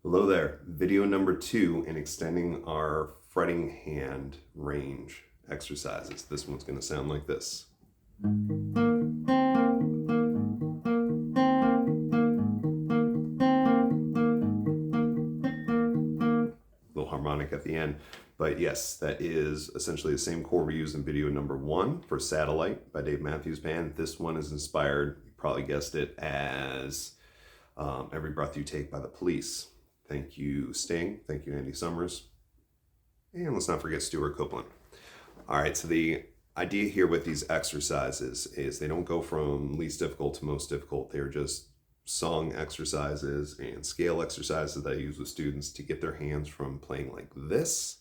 Hello there. Video number 2 in extending our fretting hand range exercises. This one's going to sound like this. Little harmonic at the end. But yes, that is essentially the same chord we used in video number 1 for Satellite by Dave Matthews Band. This one is inspired, you probably guessed it, as Every Breath You Take by the Police. Thank you, Sting. Thank you, Andy Summers. And let's not forget Stuart Copeland. All right, so the idea here with these exercises is they don't go from least difficult to most difficult. They're just song exercises and scale exercises that I use with students to get their hands from playing like this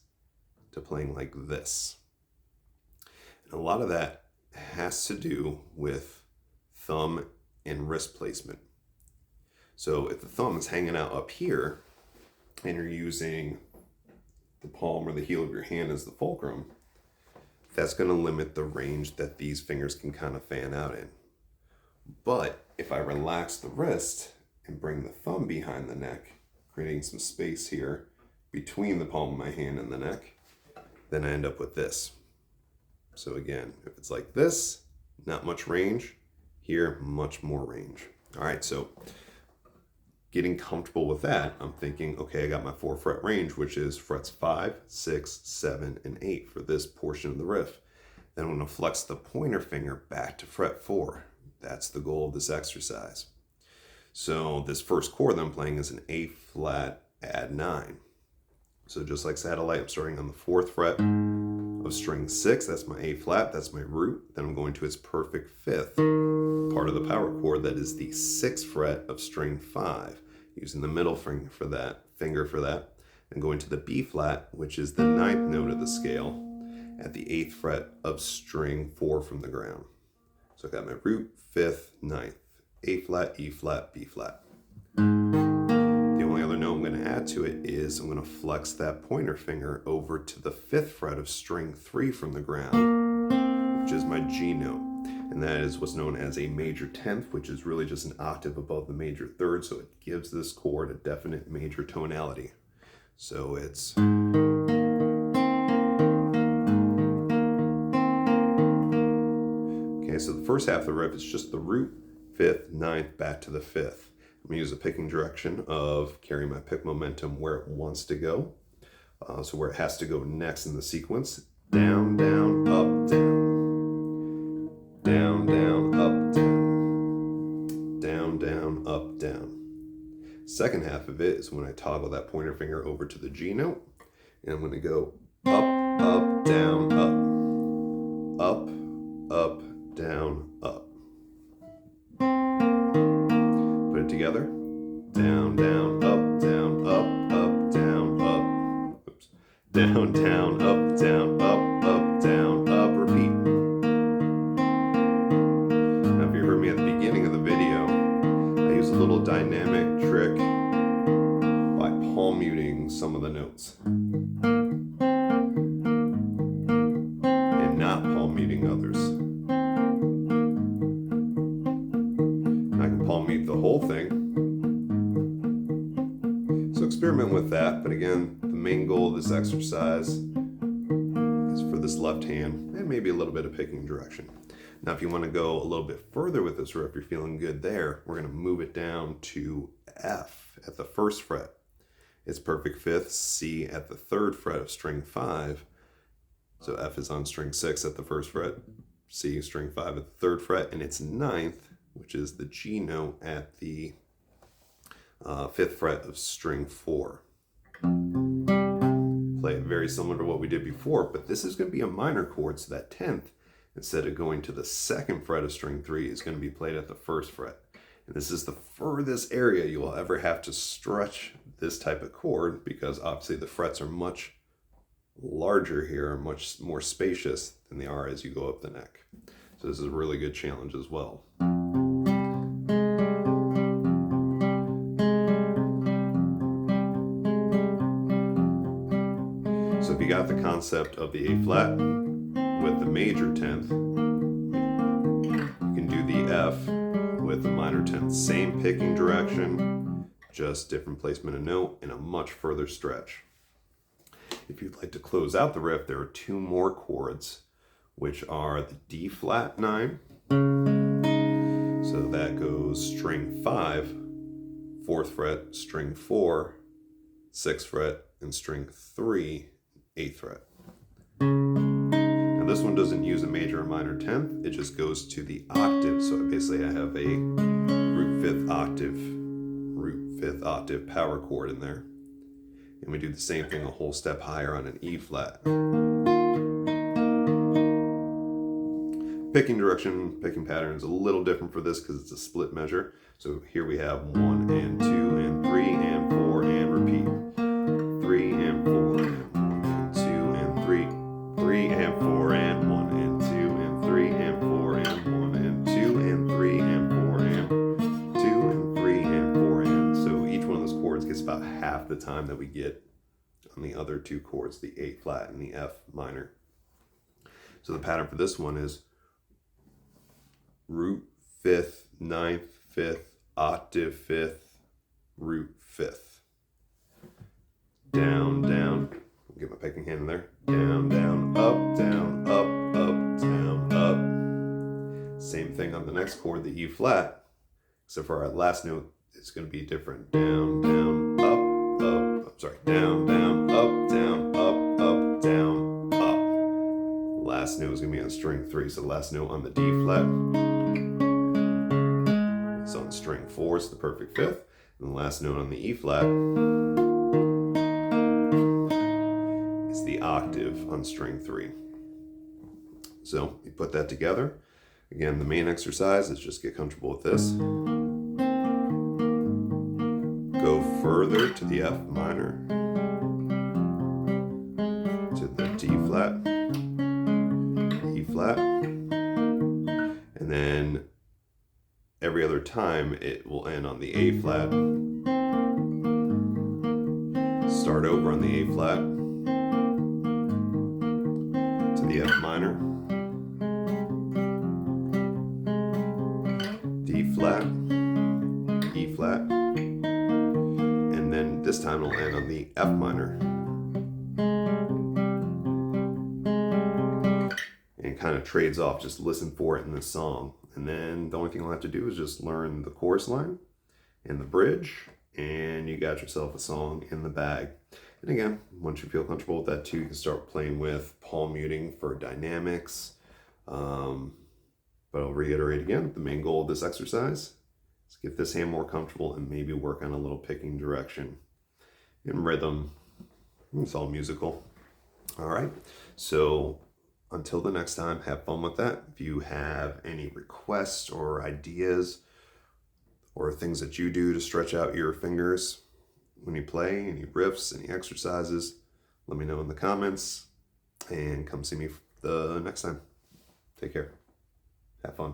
to playing like this. And a lot of that has to do with thumb and wrist placement. So if the thumb is hanging out up here, and you're using the palm or the heel of your hand as the fulcrum, that's going to limit the range that these fingers can kind of fan out in. But if I relax the wrist and bring the thumb behind the neck, creating some space here between the palm of my hand and the neck, then I end up with this. So again, if it's like this, not much range. Here, much more range. All right, so getting comfortable with that, I'm thinking, okay, I got my 4 fret range, which is frets 5, 6, 7, and 8 for this portion of the riff. Then I'm going to flex the pointer finger back to fret 4. That's the goal of this exercise. So this first chord that I'm playing is an A flat add 9. So just like Satellite, I'm starting on the 4th fret of string 6. That's my A flat, that's my root. Then I'm going to its perfect 5th, part of the power chord that is the 6th fret of string 5, using the middle finger for that, and going to the B flat, which is the 9th note of the scale, at the 8th fret of string 4 from the ground. So I got my root, 5th, 9th, A flat, E flat, B flat. The only other note I'm going to add to it is I'm going to flex that pointer finger over to the 5th fret of string 3 from the ground, which is my G note. And that is what's known as a major 10th, which is really just an octave above the major 3rd, so it gives this chord a definite major tonality. So it's... Okay, so the first half of the riff is just the root, 5th, 9th, back to the 5th. I'm going to use a picking direction of carrying my pick momentum where it wants to go. So where it has to go next in the sequence. Down, down, up, down. Down, down, up, down. Down, down, up, down. Second half of it is when I toggle that pointer finger over to the G note. And I'm going to go up, up, down, up. Up, up, down, up. Put it together. Down, down, up, down, up, down, up. Oops. Down, down, up, down, up, repeat. Now if you heard me at the beginning of the video, I use a little dynamic trick by palm muting some of the notes. And not palm muting others. I can palm mute the whole thing. So experiment with that, but again, the main goal of this exercise is for this left hand and maybe a little bit of picking direction. Now if you want to go a little bit further with this riff, you're feeling good there, we're going to move it down to F at the 1st fret. It's perfect 5th, C at the 3rd fret of string 5. So F is on string 6 at the 1st fret, C string 5 at the 3rd fret, and it's 9th, which is the G note at the 5th fret of string 4. Play it very similar to what we did before, but this is going to be a minor chord, so that 10th, instead of going to the 2nd fret of string 3, is going to be played at the 1st fret. And this is the furthest area you will ever have to stretch this type of chord, because obviously the frets are much larger here, much more spacious than they are as you go up the neck. So this is a really good challenge as well. So if you got the concept of the A flat with the major 10th, you can do the F with the minor 10th. Same picking direction, just different placement of note and a much further stretch. If you'd like to close out the riff, there are two more chords, which are the D flat 9. So that goes string 5, 4th fret, string 4, 6th fret, and string 3, 8th fret. Now this one doesn't use a major or minor 10th, it just goes to the octave. So basically I have a root 5th octave power chord in there. And we do the same thing a whole step higher on an E flat. Picking direction, picking pattern is a little different for this because it's a split measure. So here we have 1 and 2 and 3 and 4 and repeat. 3 and 4, 1 and 2 and 3, 3 and 4 and 1 and 2 and 3 and 4 and 1 and 2 and 3 and 4 and 2 and 3 and 4 and. So each one of those chords gets about half the time that we get on the other two chords, the A flat and the F minor. So the pattern for this one is root 5th, 9th, 5th, octave 5th, root 5th. Down, down. I'll get my picking hand in there. Down, down, up, down, up, down, up. Same thing on the next chord, the E flat, except for our last note, it's going to be different. Down, down, up, down, down, up, down, up. Last note is going to be on string 3, so the last note on the D flat is on string 4, it's the perfect 5th, and the last note on the E flat is the octave on string 3. So you put that together. Again, the main exercise is just get comfortable with this. Go further to the F minor, to the D flat, E flat, and then every other time it will end on the A flat. Start over on the A flat, to the F minor, D flat, E flat, and then this time it'll end on the F minor. And kind of trades off, just listen for it in the song. And then the only thing I'll have to do is just learn the chorus line and the bridge, and you got yourself a song in the bag. And again, once you feel comfortable with that too, you can start playing with palm muting for dynamics. But I'll reiterate again, the main goal of this exercise is get this hand more comfortable and maybe work on a little picking direction and rhythm. It's all musical. All right, so until the next time, have fun with that. If you have any requests or ideas or things that you do to stretch out your fingers when you play, any riffs, any exercises, let me know in the comments and come see me the next time. Take care. Have fun.